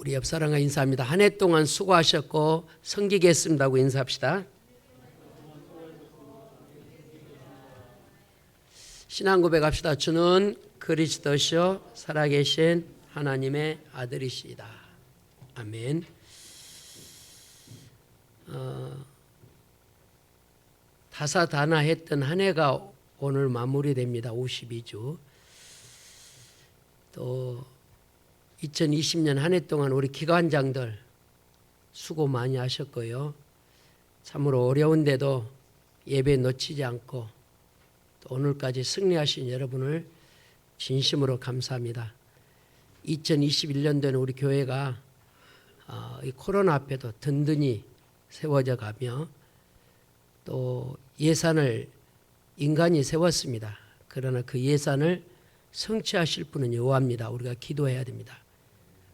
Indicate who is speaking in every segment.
Speaker 1: 우리 옆 사람과 인사합니다. 한 해 동안 수고하셨고 섬기겠습니다 하고 인사합시다. 신앙 고백합시다. 주는 그리스도시요 살아계신 하나님의 아들이시다. 아멘. 다사다난했던 한 해가 오늘 마무리됩니다. 52주. 또 2020년 한 해 동안 우리 기관장들 수고 많이 하셨고요. 참으로 어려운데도 예배 놓치지 않고 또 오늘까지 승리하신 여러분을 진심으로 감사합니다. 2021년도에는 우리 교회가 이 코로나 앞에도 든든히 세워져 가며 또 예산을 인간이 세웠습니다. 그러나 그 예산을 성취하실 분은 여호와입니다. 우리가 기도해야 됩니다.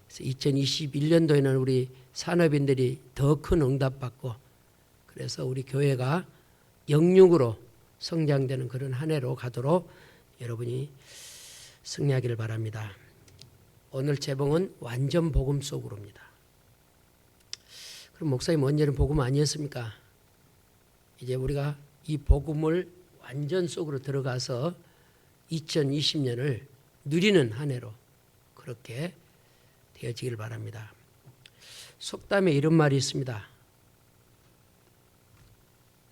Speaker 1: 그래서 2021년도에는 우리 산업인들이 더 큰 응답받고 그래서 우리 교회가 영육으로 성장되는 그런 한 해로 가도록 여러분이 승리하기를 바랍니다. 오늘 제목은 완전 복음 속으로입니다. 그럼 목사님 언제는 복음 아니었습니까? 이제 우리가 이 복음을 완전 속으로 들어가서 2020년을 누리는 한 해로 그렇게 되어지길 바랍니다. 속담에 이런 말이 있습니다.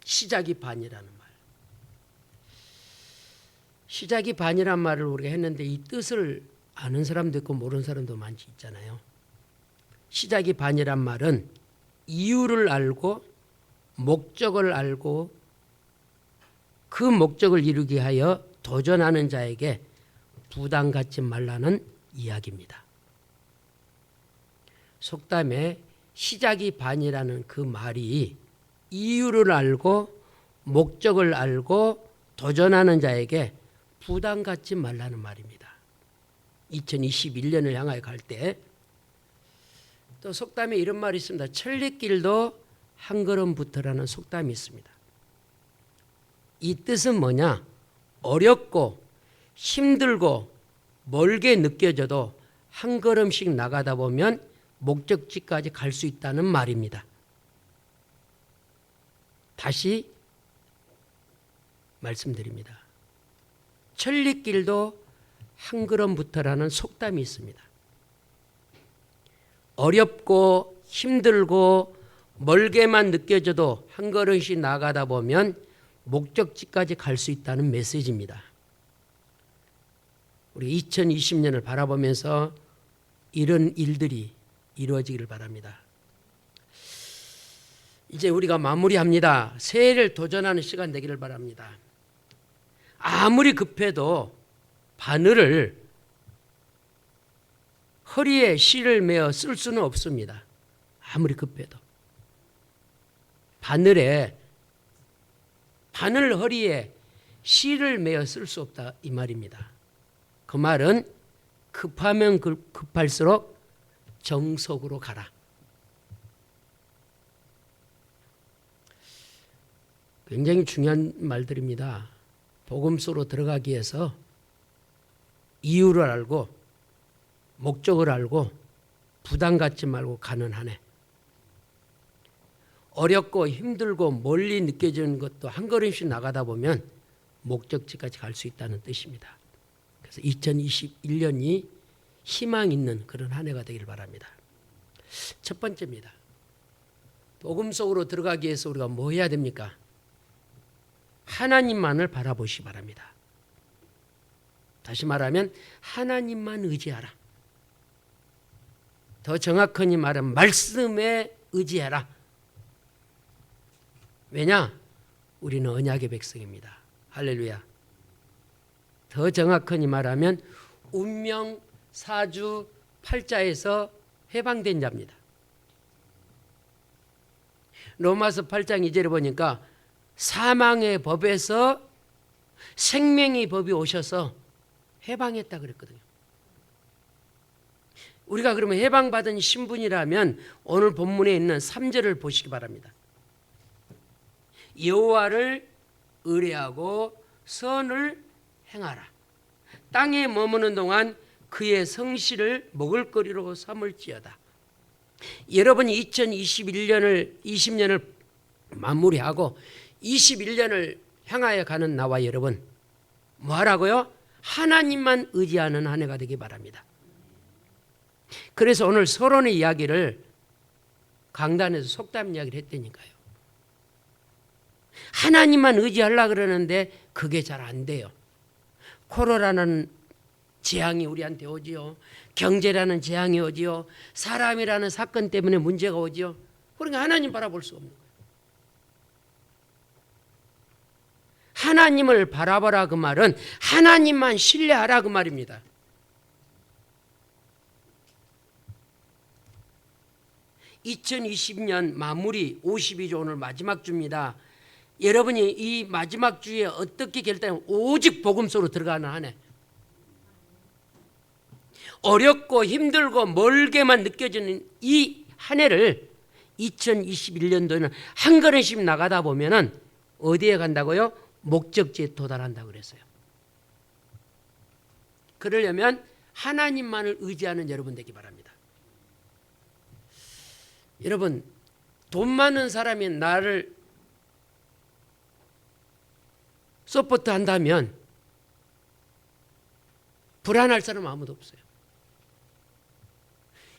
Speaker 1: 시작이 반이라는 말. 시작이 반이란 말을 우리가 했는데 이 뜻을 아는 사람도 있고 모르는 사람도 많이 있잖아요. 시작이 반이란 말은 이유를 알고 목적을 알고 그 목적을 이루기 위하여 도전하는 자에게 부담 갖지 말라는 이야기입니다. 속담에 시작이 반이라는 그 말이 이유를 알고 목적을 알고 도전하는 자에게 부담 갖지 말라는 말입니다. 2021년을 향하여 갈 때 또 속담에 이런 말이 있습니다. 천리길도 한 걸음부터라는 속담이 있습니다. 이 뜻은 뭐냐? 어렵고 힘들고 멀게 느껴져도 한 걸음씩 나가다 보면 목적지까지 갈 수 있다는 말입니다. 다시 말씀드립니다. 천리길도 한 걸음부터라는 속담이 있습니다. 어렵고 힘들고 멀게만 느껴져도 한 걸음씩 나가다 보면 목적지까지 갈 수 있다는 메시지입니다. 우리 2020년을 바라보면서 이런 일들이 이루어지기를 바랍니다. 이제 우리가 마무리합니다. 새해를 도전하는 시간 되기를 바랍니다. 아무리 급해도 바늘을 허리에 실을 매어 쓸 수는 없습니다. 아무리 급해도. 바늘 허리에 실을 매어 쓸 수 없다 이 말입니다. 그 말은 급하면 급할수록 정석으로 가라. 굉장히 중요한 말들입니다. 복음 속으로 들어가기 위해서 이유를 알고 목적을 알고 부담 갖지 말고 가는 한 해. 어렵고 힘들고 멀리 느껴지는 것도 한 걸음씩 나가다 보면 목적지까지 갈 수 있다는 뜻입니다. 그래서 2021년이 희망 있는 그런 한 해가 되기를 바랍니다. 첫 번째입니다. 복음 속으로 들어가기 위해서 우리가 뭐 해야 됩니까? 하나님만을 바라보시기 바랍니다. 다시 말하면 하나님만 의지하라. 더 정확하게 말하면 말씀에 의지해라. 왜냐? 우리는 언약의 백성입니다. 할렐루야. 더 정확하게 말하면 운명 사주 팔자에서 해방된 자입니다. 로마서 8장 2절에 보니까 사망의 법에서 생명의 법이 오셔서 해방했다 그랬거든요. 우리가 그러면 해방받은 신분이라면 오늘 본문에 있는 3절을 보시기 바랍니다. 여호와를 의뢰하고 선을 행하라. 땅에 머무는 동안 그의 성실을 먹을거리로 삼을지어다. 여러분이 20년을 마무리하고 21년을 향하여 가는 나와 여러분, 뭐하라고요? 하나님만 의지하는 한 해가 되기 바랍니다. 그래서 오늘 서론의 이야기를 강단에서 속담 이야기를 했다니까요. 하나님만 의지하려고 그러는데 그게 잘 안 돼요. 코로나라는 재앙이 우리한테 오지요. 경제라는 재앙이 오지요. 사람이라는 사건 때문에 문제가 오지요. 그러니까 하나님 바라볼 수 없는 거예요. 하나님을 바라보라 그 말은 하나님만 신뢰하라 그 말입니다. (2020년) 마무리 52주 오늘 마지막 주입니다. 여러분이 이 마지막 주에 어떻게 결단하면 오직 복음서로 들어가는 한 해. 어렵고 힘들고 멀게만 느껴지는 이 한 해를 2021년도에는 한 걸음씩 나가다 보면은 어디에 간다고요? 목적지에 도달한다고 그랬어요. 그러려면 하나님만을 의지하는 여러분 되기 바랍니다. 여러분, 돈 많은 사람이 나를 서포트 한다면 불안할 사람은 아무도 없어요.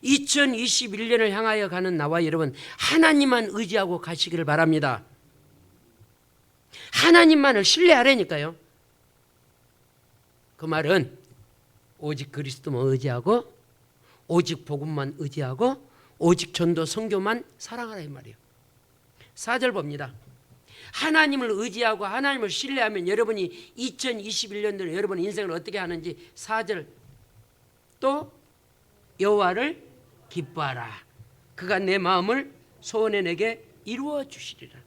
Speaker 1: 2021년을 향하여 가는 나와 여러분, 하나님만 의지하고 가시기를 바랍니다. 하나님만을 신뢰하라니까요. 그 말은 오직 그리스도만 의지하고 오직 복음만 의지하고 오직 전도 선교만 사랑하라 이 말이에요. 4절 봅니다. 하나님을 의지하고 하나님을 신뢰하면 여러분이 2021년도에 여러분 인생을 어떻게 하는지 4절 또 여호와를 기뻐하라. 그가 내 마음을 소원해 내게 이루어 주시리라.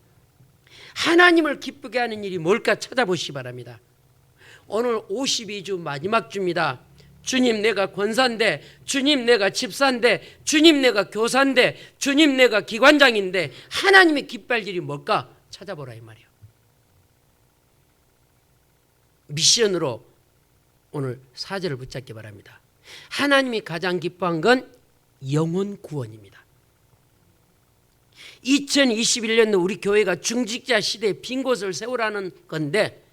Speaker 1: 하나님을 기쁘게 하는 일이 뭘까 찾아보시기 바랍니다. 오늘 52주 마지막 주입니다. 주님 내가 권사인데, 주님 내가 집사인데, 주님 내가 교사인데, 주님 내가 기관장인데 하나님이 기뻐할 일이 뭘까 찾아보라 이 말이에요. 미션으로 오늘 4절을 붙잡기 바랍니다. 하나님이 가장 기뻐한 건 영혼 구원입니다. 2021년도 우리 교회가 중직자 시대에 빈 곳을 세우라는 건데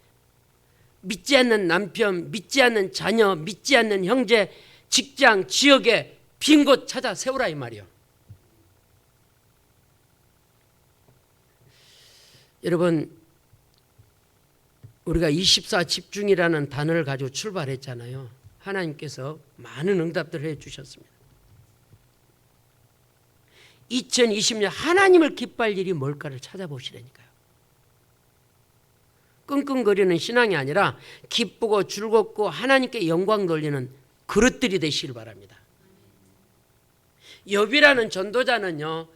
Speaker 1: 믿지 않는 남편, 믿지 않는 자녀, 믿지 않는 형제, 직장, 지역에 빈 곳 찾아 세우라 이 말이에요. 여러분, 우리가 24 집중이라는 단어를 가지고 출발했잖아요. 하나님께서 많은 응답들을 해주셨습니다. 2020년 하나님을 기뻐할 일이 뭘까를 찾아보시라니까요. 끙끙거리는 신앙이 아니라 기쁘고 즐겁고 하나님께 영광 돌리는 그릇들이 되시길 바랍니다. 욥이라는 전도자는요,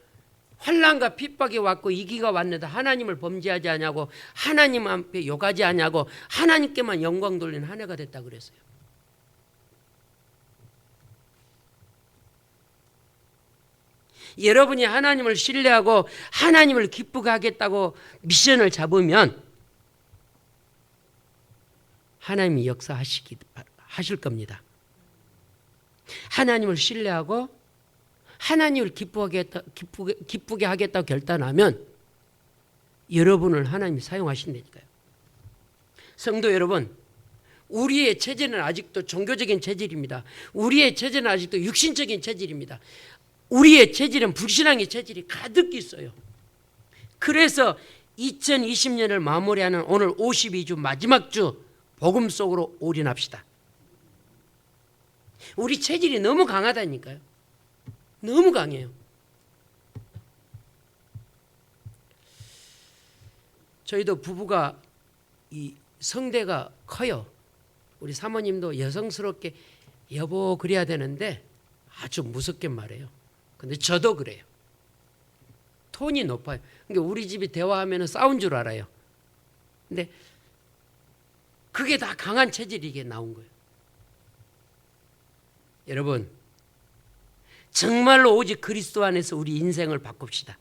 Speaker 1: 환난과 핍박이 왔고 위기가 왔는데 하나님을 범죄하지 않냐고, 하나님 앞에 욕하지 않냐고, 하나님께만 영광 돌리는 한 해가 됐다고 그랬어요. 여러분이 하나님을 신뢰하고 하나님을 기쁘게 하겠다고 미션을 잡으면 하나님이 역사하실 겁니다. 하나님을 신뢰하고 하나님을 기쁘게 하겠다고 결단하면 여러분을 하나님이 사용하신다니까요. 성도 여러분, 우리의 체질은 아직도 종교적인 체질입니다. 우리의 체질은 아직도 육신적인 체질입니다. 우리의 체질은 불신앙의 체질이 가득 있어요. 그래서 2020년을 마무리하는 오늘 52주 마지막 주 복음 속으로 올인합시다. 우리 체질이 너무 강하다니까요. 너무 강해요. 저희도 부부가 이 성대가 커요. 우리 사모님도 여성스럽게 여보 그래야 되는데 아주 무섭게 말해요. 근데 저도 그래요. 톤이 높아요. 그러니까 우리 집이 대화하면 싸운 줄 알아요. 근데 그게 다 강한 체질이 이게 나온 거예요. 여러분, 정말로 오직 그리스도 안에서 우리 인생을 바꿉시다.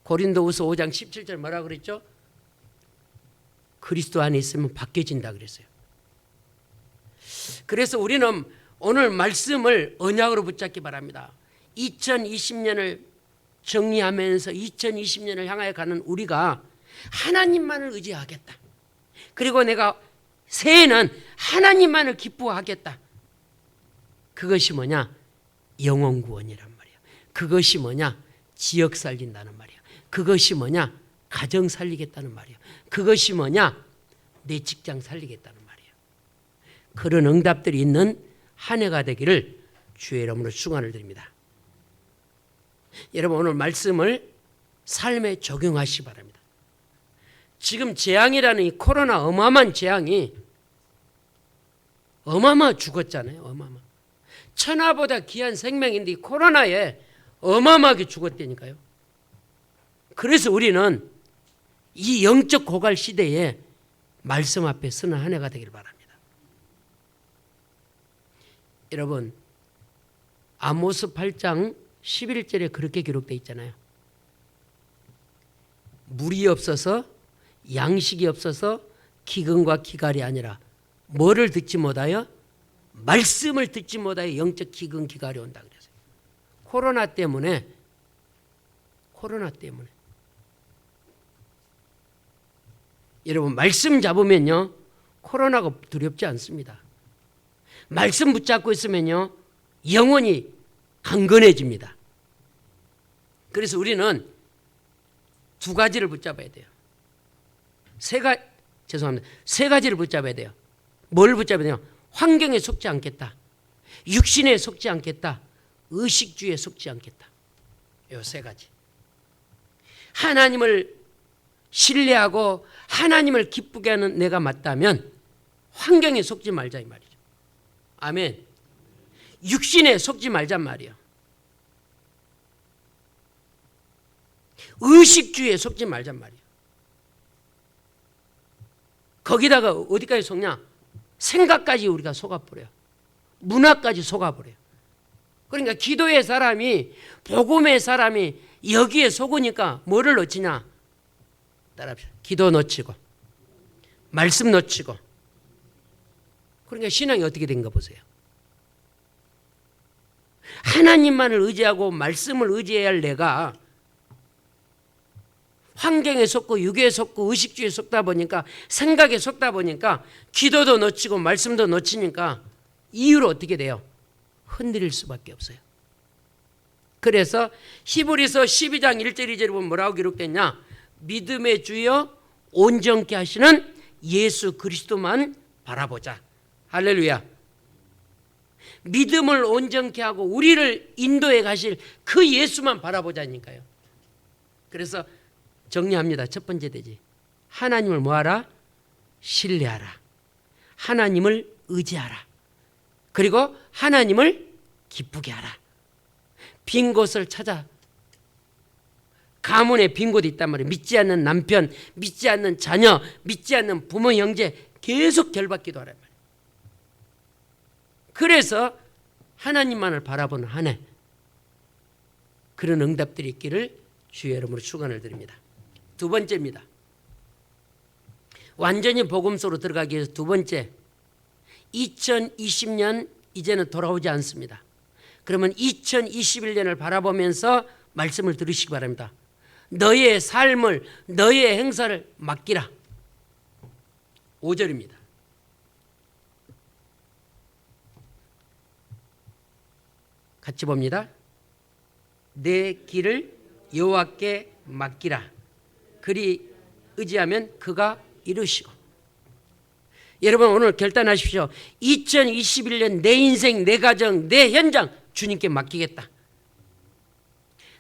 Speaker 1: 고린도후서 5장 17절 뭐라 그랬죠? 그리스도 안에 있으면 바뀌어진다 그랬어요. 그래서 우리는 오늘 말씀을 언약으로 붙잡기 바랍니다. 2020년을 정리하면서 2020년을 향하여 가는 우리가 하나님만을 의지하겠다. 그리고 내가 새해는 하나님만을 기뻐하겠다. 그것이 뭐냐? 영혼 구원이란 말이야. 그것이 뭐냐? 지역 살린다는 말이야. 그것이 뭐냐? 가정 살리겠다는 말이야. 그것이 뭐냐? 내 직장 살리겠다는 말이야. 그런 응답들이 있는 한 해가 되기를 주의 이름으로 축원을 드립니다. 여러분 오늘 말씀을 삶에 적용하시기 바랍니다. 지금 재앙이라는 이 코로나 어마어마한 재앙이 어마어마 죽었잖아요. 어마어마. 천하보다 귀한 생명인데 이 코로나에 어마어마하게 죽었다니까요. 그래서 우리는 이 영적 고갈 시대에 말씀 앞에 서는 한 해가 되길 바랍니다. 여러분 아모스 8장 11절에 그렇게 기록되어 있잖아요. 물이 없어서 양식이 없어서 기근과 기갈이 아니라 뭐를 듣지 못하여? 말씀을 듣지 못하여 영적 기근 기갈이 온다 그랬어요. 코로나 때문에 여러분 말씀 잡으면요 코로나가 두렵지 않습니다. 말씀 붙잡고 있으면요 영혼이 강건해집니다. 그래서 우리는 두 가지를 붙잡아야 돼요. 세 가지를 붙잡아야 돼요. 뭘 붙잡아야 돼요? 환경에 속지 않겠다. 육신에 속지 않겠다. 의식주의에 속지 않겠다. 이 세 가지. 하나님을 신뢰하고 하나님을 기쁘게 하는 내가 맞다면 환경에 속지 말자 이 말이죠. 아멘. 육신에 속지 말란 말이에요. 의식주의에 속지 말란 말이에요. 거기다가 어디까지 속냐? 생각까지 우리가 속아버려요. 문화까지 속아버려요. 그러니까 기도의 사람이 복음의 사람이 여기에 속으니까 뭐를 놓치냐? 따라합시다. 기도 놓치고 말씀 놓치고 그러니까 신앙이 어떻게 된가 보세요. 하나님만을 의지하고 말씀을 의지해야 할 내가 환경에 속고 육에 속고 의식주의에 속다 보니까 생각에 속다 보니까 기도도 놓치고 말씀도 놓치니까 이유로 어떻게 돼요? 흔들릴 수밖에 없어요. 그래서 히브리서 12장 1절 2절에 보면 뭐라고 기록됐냐? 믿음의 주여 온전케 하시는 예수 그리스도만 바라보자. 할렐루야. 믿음을 온전케 하고 우리를 인도해 가실 그 예수만 바라보자니까요. 그래서 정리합니다. 첫 번째 되지. 하나님을 뭐하라? 신뢰하라. 하나님을 의지하라. 그리고 하나님을 기쁘게 하라. 빈 곳을 찾아. 가문에 빈 곳이 있단 말이에요. 믿지 않는 남편, 믿지 않는 자녀, 믿지 않는 부모, 형제 계속 결받기도 하란 말이에요. 그래서 하나님만을 바라보는 한 해 그런 응답들이 있기를 주의 이름으로 축원을 드립니다. 두 번째입니다. 완전히 복음서로 들어가기 위해서 두 번째 2020년 이제는 돌아오지 않습니다. 그러면 2021년을 바라보면서 말씀을 들으시기 바랍니다. 너의 삶을 너의 행사를 맡기라. 5절입니다. 같이 봅니다. 내 길을 여호와께 맡기라. 그리 의지하면 그가 이루시고. 여러분 오늘 결단하십시오. 2021년 내 인생, 내 가정, 내 현장 주님께 맡기겠다.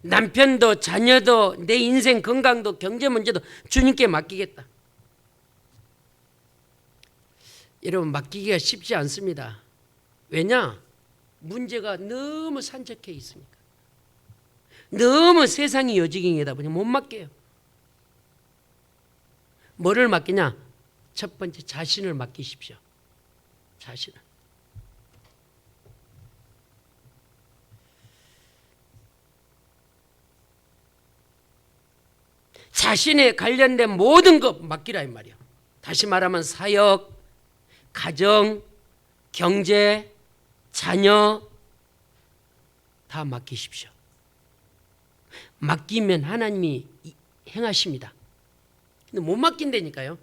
Speaker 1: 남편도 자녀도 내 인생 건강도 경제 문제도 주님께 맡기겠다. 여러분 맡기기가 쉽지 않습니다. 왜냐? 문제가 너무 산적해 있으니까. 너무 세상이 여지경이다 보니 못 맡겨요. 뭐를 맡기냐? 첫 번째 자신을 맡기십시오. 자신을. 자신에 관련된 모든 것 맡기라 이 말이야. 다시 말하면 사역, 가정, 경제, 자녀, 다 맡기십시오. 맡기면 하나님이 행하십니다. 근데 못 맡긴다니까요.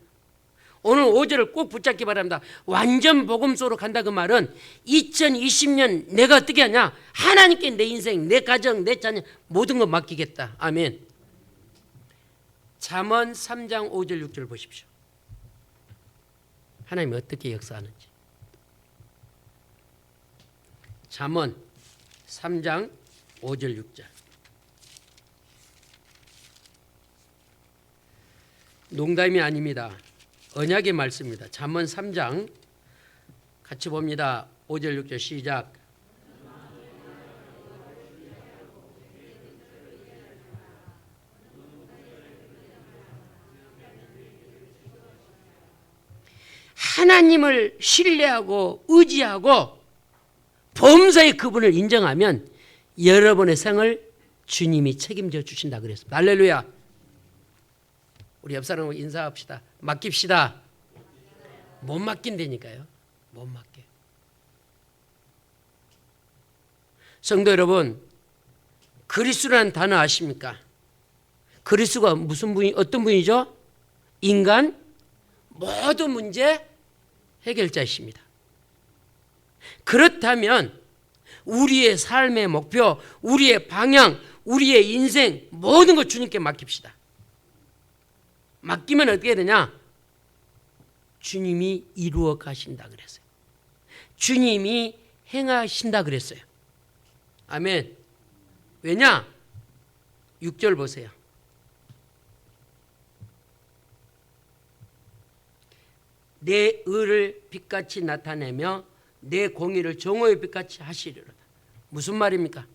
Speaker 1: 오늘 5절을 꼭 붙잡기 바랍니다. 완전 복음소로 간다 그 말은 2020년 내가 어떻게 하냐? 하나님께 내 인생, 내 가정, 내 자녀 모든 거 맡기겠다. 아멘. 잠언 3장 5절 6절 보십시오. 하나님이 어떻게 역사하는지. 잠언 3장 5절 6절. 농담이 아닙니다. 언약의 말씀입니다. 잠언 3장 같이 봅니다. 5절 6절 시작. 하나님을 신뢰하고 의지하고 범사의 그분을 인정하면 여러분의 생을 주님이 책임져 주신다 그랬습니다. 할렐루야. 우리 옆 사람하고 인사합시다. 맡깁시다. 못 맡긴다니까요. 못 맡겨. 성도 여러분, 그리스도라는 단어 아십니까? 그리스도가 무슨 분이 어떤 분이죠? 인간 모든 문제 해결자이십니다. 그렇다면 우리의 삶의 목표, 우리의 방향, 우리의 인생 모든 것 주님께 맡깁시다. 맡기면 어떻게 되냐? 주님이 이루어 가신다 그랬어요. 주님이 행하신다 그랬어요. 아멘. 왜냐? 6절 보세요. 내 의를 빛같이 나타내며 내 공의를 정오의 빛같이 하시리로다. 무슨 말입니까?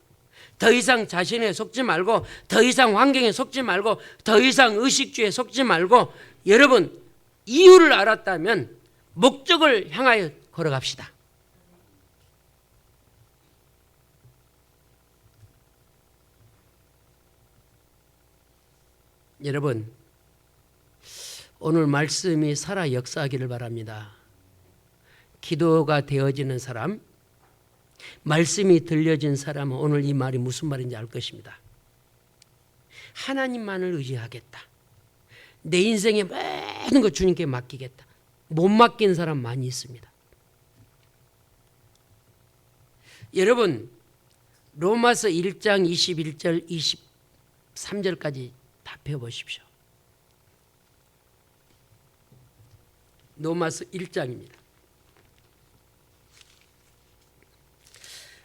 Speaker 1: 더 이상 자신에 속지 말고, 더 이상 환경에 속지 말고, 더 이상 의식주에 속지 말고, 여러분 이유를 알았다면 목적을 향하여 걸어갑시다. 여러분, 오늘 말씀이 살아 역사하기를 바랍니다. 기도가 되어지는 사람, 말씀이 들려진 사람은 오늘 이 말이 무슨 말인지 알 것입니다. 하나님만을 의지하겠다. 내 인생의 모든 것 주님께 맡기겠다. 못 맡긴 사람 많이 있습니다. 여러분, 로마서 1장 21절 23절까지 다 펴보십시오. 로마서 1장입니다.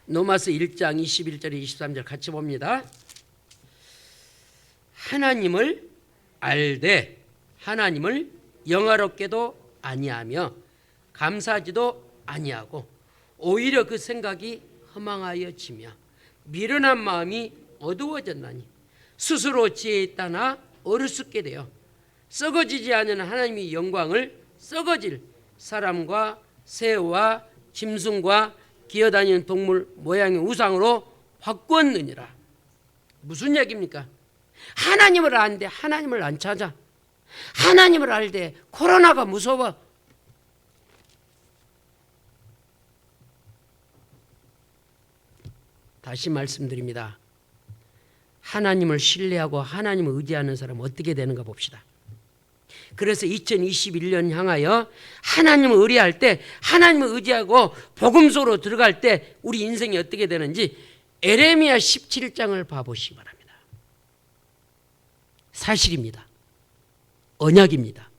Speaker 1: 로마서 1장 21절에 23절 같이 봅니다. 하나님을 알되 하나님을 영화롭게도 아니하며 감사하지도 아니하고 오히려 그 생각이 허망하여지며 미련한 마음이 어두워졌나니 스스로 지혜 있다나 어리석게 되어 썩어지지 않는 하나님의 영광을 썩어질 사람과 새와 짐승과 기어다니는 동물 모양의 우상으로 바꾸었느니라. 무슨 얘기입니까? 하나님을 아는데 하나님을 안 찾아. 하나님을 알되 코로나가 무서워. 다시 말씀드립니다. 하나님을 신뢰하고 하나님을 의지하는 사람은 어떻게 되는가 봅시다. 그래서 2021년 향하여 하나님을 의뢰할 때, 하나님을 의지하고 복음소로 들어갈 때 우리 인생이 어떻게 되는지 에레미야 17장을 봐보시기 바랍니다. 사실입니다. 언약입니다.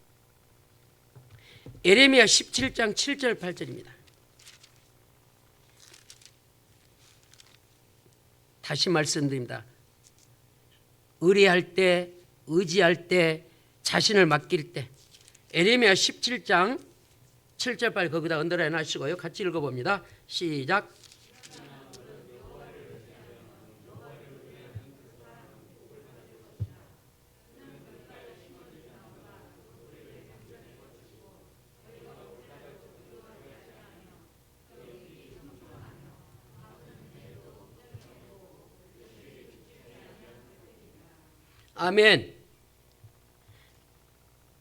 Speaker 1: 에레미야 17장 7절 8절입니다. 다시 말씀드립니다. 의뢰할 때, 의지할 때, 자신을 맡길 때, 에레미야 17장 7절 8 거기다 언더라인 하시고요. 같이 읽어봅니다. 시작. 아멘.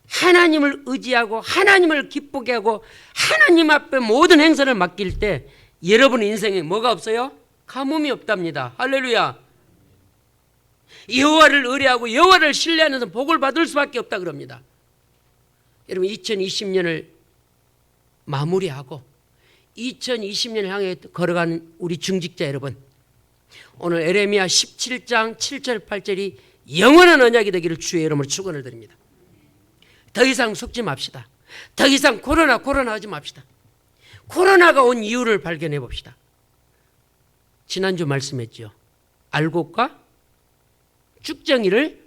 Speaker 1: 하나님을 의지하고 하나님을 기쁘게 하고 하나님 앞에 모든 행사를 맡길 때 여러분 인생에 뭐가 없어요? 가뭄이 없답니다. 할렐루야. 여호와를 의뢰하고 여호와를 신뢰하는 사람은 복을 받을 수밖에 없다 그럽니다. 여러분 2020년을 마무리하고 2020년 향해 걸어가는 우리 중직자 여러분, 오늘 에레미야 17장 7절 8절이 영원한 언약이 되기를 주의 이름으로 축원을 드립니다. 더 이상 속지 맙시다. 더 이상 코로나 하지 맙시다. 코로나가 온 이유를 발견해 봅시다. 지난주 말씀했죠. 알곡과 쭉정이를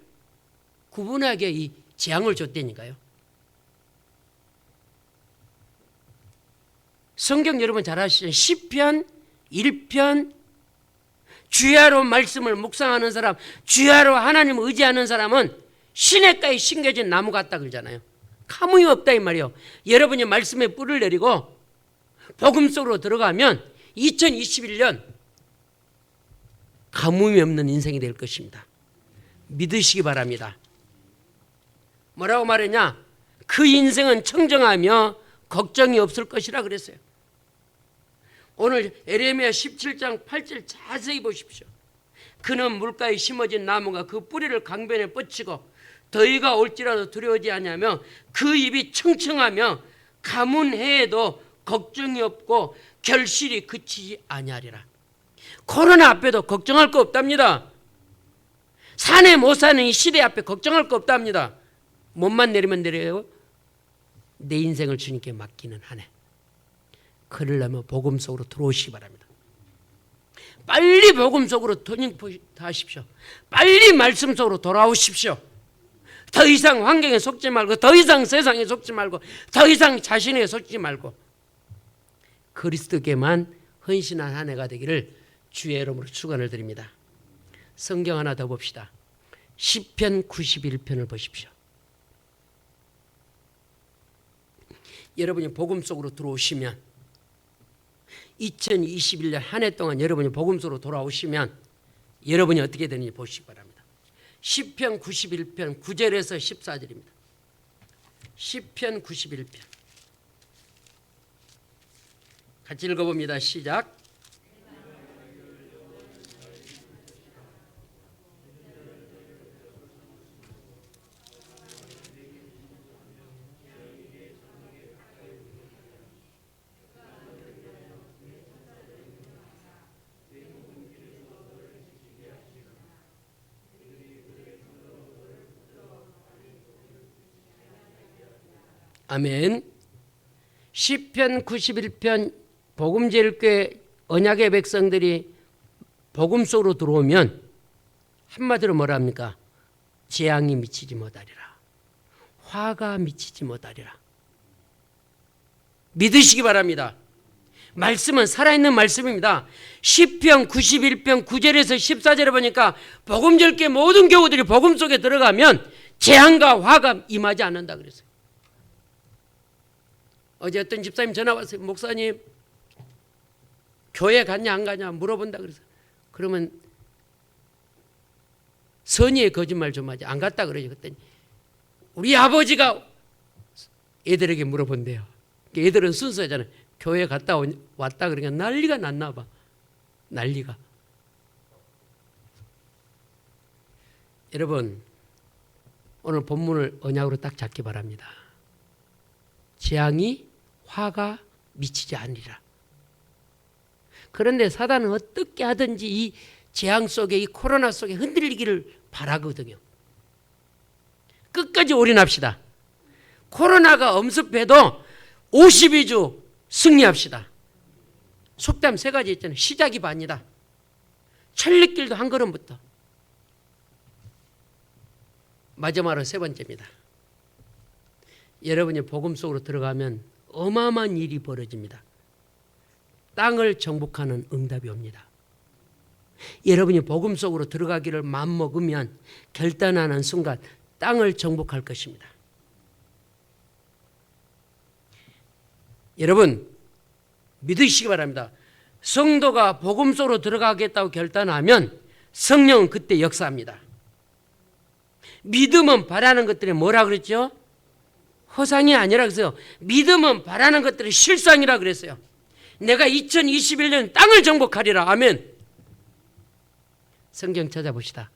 Speaker 1: 구분하게 이 재앙을 줬다니까요. 성경 여러분 잘 아시죠? 시편 1편 주야로 말씀을 묵상하는 사람, 주야로 하나님을 의지하는 사람은 시냇가에 심겨진 나무 같다 그러잖아요. 가뭄이 없다 이 말이에요. 여러분이 말씀에 뿔을 내리고 복음 속으로 들어가면 2021년 가뭄이 없는 인생이 될 것입니다. 믿으시기 바랍니다. 뭐라고 말했냐? 그 인생은 청정하며 걱정이 없을 것이라 그랬어요. 오늘 에레미야 17장 8절 자세히 보십시오. 그는 물가에 심어진 나무가 그 뿌리를 강변에 뻗치고 더위가 올지라도 두려워하지 아니하며 그 입이 청청하며 가문 해에도 걱정이 없고 결실이 그치지 아니하리라. 코로나 앞에도 걱정할 거 없답니다. 사내 못 사는 이 시대 앞에 걱정할 거 없답니다. 몸만 내리면 내려요. 내 인생을 주님께 맡기는 한 해. 그러려면 복음 속으로 들어오시기 바랍니다. 빨리 복음 속으로 터닝포인트하십시오. 빨리 말씀 속으로 돌아오십시오. 더 이상 환경에 속지 말고, 더 이상 세상에 속지 말고, 더 이상 자신에 속지 말고 그리스도께만 헌신한 한 해가 되기를 주의 이름으로 축원을 드립니다. 성경 하나 더 봅시다. 시편 91편을 보십시오. 여러분이 복음 속으로 들어오시면 2021년 한 해 동안 여러분이 복음 속으로 돌아오시면 여러분이 어떻게 되는지 보시기 바랍니다. 시편 91편 9절에서 14절입니다. 시편 91편 같이 읽어봅니다. 시작. 아멘. 시편 91편 복음제일교회 언약의 백성들이 복음 속으로 들어오면 한마디로 뭐라 합니까? 재앙이 미치지 못하리라. 화가 미치지 못하리라. 믿으시기 바랍니다. 말씀은 살아있는 말씀입니다. 시편 91편 9절에서 14절에 보니까 복음제일교회 모든 교우들이 복음 속에 들어가면 재앙과 화가 임하지 않는다 그랬어요. 어제 어떤 집사님 전화 왔어요. 목사님 교회 갔냐 안 가냐 물어본다 그래서 그러면 선의의 거짓말 좀 하지 안 갔다 그러죠. 그랬더니 우리 아버지가 애들에게 물어본대요. 애들은 순수하잖아요. 교회 갔다 왔다 그러니까 난리가 났나 봐. 난리가. 여러분 오늘 본문을 언약으로 딱 잡기 바랍니다. 재앙이 화가 미치지 않으리라. 그런데 사단은 어떻게 하든지 이 재앙 속에 이 코로나 속에 흔들리기를 바라거든요. 끝까지 올인합시다. 코로나가 엄습해도 52주 승리합시다. 속담 3가지 있잖아요. 시작이 반이다. 천리길도 한 걸음부터. 마지막으로 3번째입니다. 여러분이 복음 속으로 들어가면 어마어마한 일이 벌어집니다. 땅을 정복하는 응답이 옵니다. 여러분이 복음 속으로 들어가기를 마음먹으면 결단하는 순간 땅을 정복할 것입니다. 여러분 믿으시기 바랍니다. 성도가 복음 속으로 들어가겠다고 결단하면 성령은 그때 역사합니다. 믿음은 바라는 것들이 뭐라 그랬죠? 허상이 아니라 그랬어요. 믿음은 바라는 것들이 실상이라 그랬어요. 내가 2021년 땅을 정복하리라. 아멘. 성경 찾아봅시다.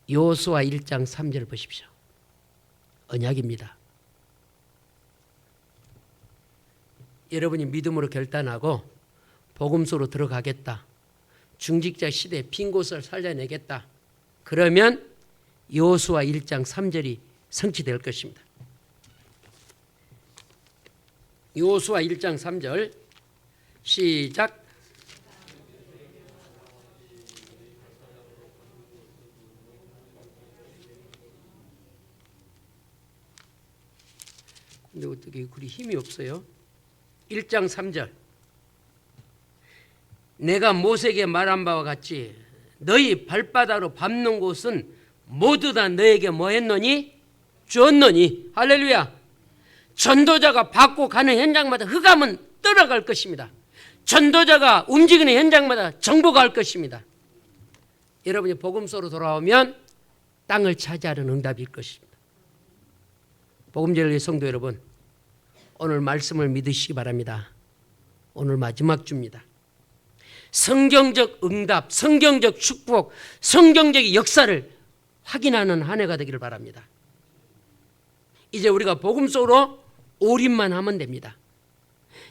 Speaker 1: 여호수아 1장 3절 보십시오. 언약입니다. 여러분이 믿음으로 결단하고 복음서로 들어가겠다. 중직자 시대의 빈 곳을 살려내겠다. 그러면 여호수아 1장 3절이 성취될 것입니다. 여호수아 1장 3절 시작. 근데 어떻게 글이 힘이 없어요? 1장 3절 내가 모세에게 말한 바와 같이 너희 발바닥으로 밟는 곳은 모두 다 너에게 뭐 했노니? 주었노니. 할렐루야. 전도자가 밟고 가는 현장마다 흑암은 떠나갈 것입니다. 전도자가 움직이는 현장마다 정보가 할 것입니다. 여러분이 복음서로 돌아오면 땅을 차지하는 응답일 것입니다. 복음제일교회 성도 여러분, 오늘 말씀을 믿으시기 바랍니다. 오늘 마지막 주입니다. 성경적 응답, 성경적 축복, 성경적 역사를 확인하는 한 해가 되기를 바랍니다. 이제 우리가 복음 속으로 올인만 하면 됩니다.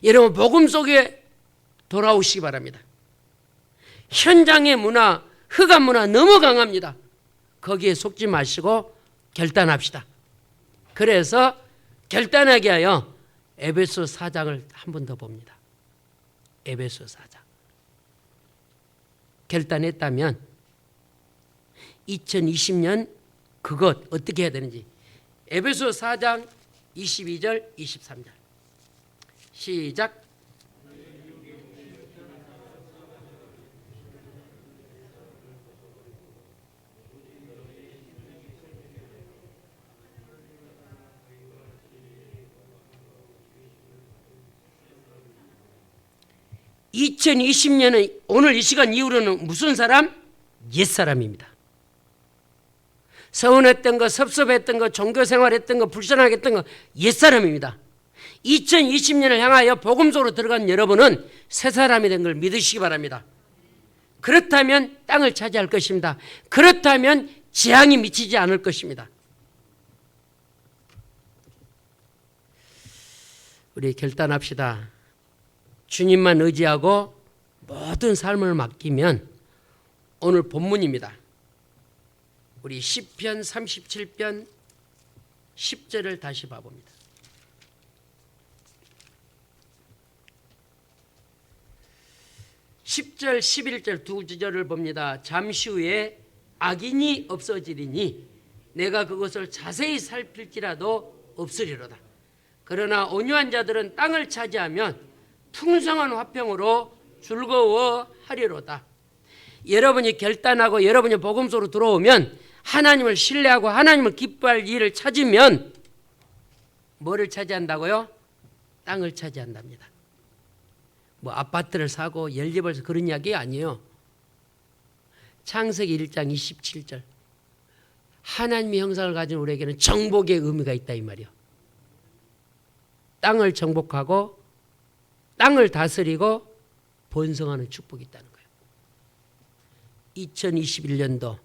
Speaker 1: 여러분 복음 속에 돌아오시기 바랍니다. 현장의 문화, 흑암 문화 너무 강합니다. 거기에 속지 마시고 결단합시다. 그래서 결단하게 하여 에베소 4장을 한 번 더 봅니다. 에베소 4장. 결단했다면 2020년 그것 어떻게 해야 되는지 에베소 4장 22절 23절 시작. (2020년은) 오늘 이 시간 이후로는 무슨 사람? 옛사람입니다. 서운했던 거, 섭섭했던 거, 종교생활했던 거, 불편하게 했던 거 옛사람입니다. 2020년을 향하여 복음속으로 들어간 여러분은 새 사람이 된 걸 믿으시기 바랍니다. 그렇다면 땅을 차지할 것입니다. 그렇다면 재앙이 미치지 않을 것입니다. 우리 결단합시다. 주님만 의지하고 모든 삶을 맡기면 오늘 본문입니다. 우리 시편 37편 10절을 다시 봐봅니다. (10절) (11절) 두 구절을 봅니다. 잠시 후에 악인이 없어지리니 내가 그것을 자세히 살필지라도 없으리로다. 그러나 온유한 자들은 땅을 차지하면 풍성한 화평으로 즐거워하리로다. 여러분이 결단하고 여러분이 복음서로 들어오면 하나님을 신뢰하고 하나님을 기뻐할 일을 찾으면 뭐를 차지한다고요? 땅을 차지한답니다. 뭐 아파트를 사고 연립을 사고 그런 이야기 아니에요. 창세기 1장 27절 하나님의 형상을 가진 우리에게는 정복의 의미가 있다 이 말이요. 땅을 정복하고 땅을 다스리고 번성하는 축복이 있다는 거예요. 2021년도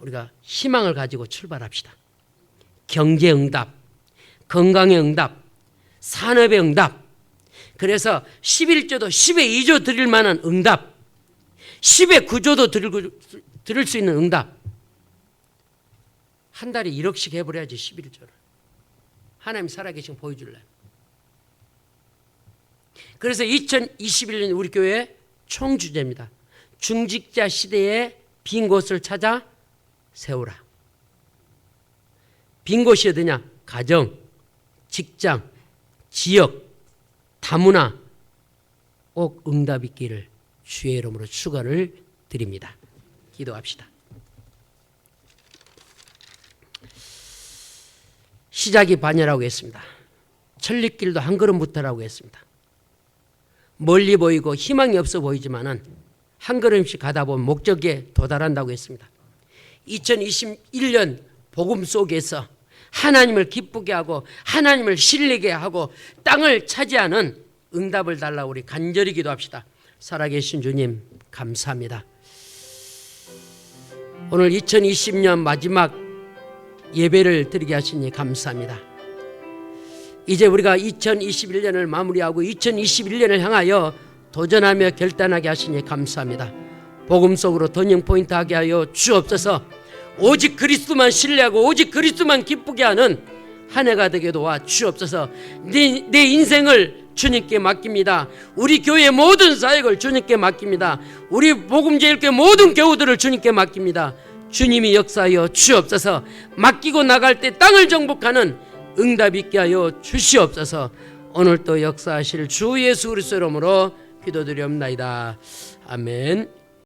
Speaker 1: 우리가 희망을 가지고 출발합시다. 경제 응답, 건강의 응답, 산업의 응답. 그래서 11조도 10의 2조 드릴 만한 응답, 10의 9조도 드릴 수 있는 응답. 한 달에 1억씩 해버려야지 11조를. 하나님 살아계신 보여줄래. 그래서 2021년 우리 교회 총주제입니다. 중직자 시대의 빈 곳을 찾아 세우라. 빈 곳이 어디냐? 가정, 직장, 지역, 다문화 꼭 응답 있기를 주의 이름으로 축원을 드립니다. 기도합시다. 시작이 반이라고 했습니다. 천리길도 한 걸음부터라고 했습니다. 멀리 보이고 희망이 없어 보이지만은 한 걸음씩 가다 보면 목적에 도달한다고 했습니다. 2021년 복음 속에서 하나님을 기쁘게 하고 하나님을 신뢰게 하고 땅을 차지하는 응답을 달라고 우리 간절히 기도합시다. 살아계신 주님 감사합니다. 오늘 2020년 마지막 예배를 드리게 하시니 감사합니다. 이제 우리가 2021년을 마무리하고 2021년을 향하여 도전하며 결단하게 하시니 감사합니다. 복음 속으로 터닝포인트 하게 하여 주옵소서. 오직 그리스도만 신뢰하고 오직 그리스도만 기쁘게 하는 한 해가 되게 도와 주옵소서. 내 인생을 주님께 맡깁니다. 우리 교회 모든 사역을 주님께 맡깁니다. 우리 복음제일교회 모든 교우들을 주님께 맡깁니다. 주님이 역사하여 주옵소서. 맡기고 나갈 때 땅을 정복하는 응답 있게 하여 주시옵소서. 오늘 또 역사하실 주 예수 그리스도 이름으로 기도드리옵나이다. 아멘.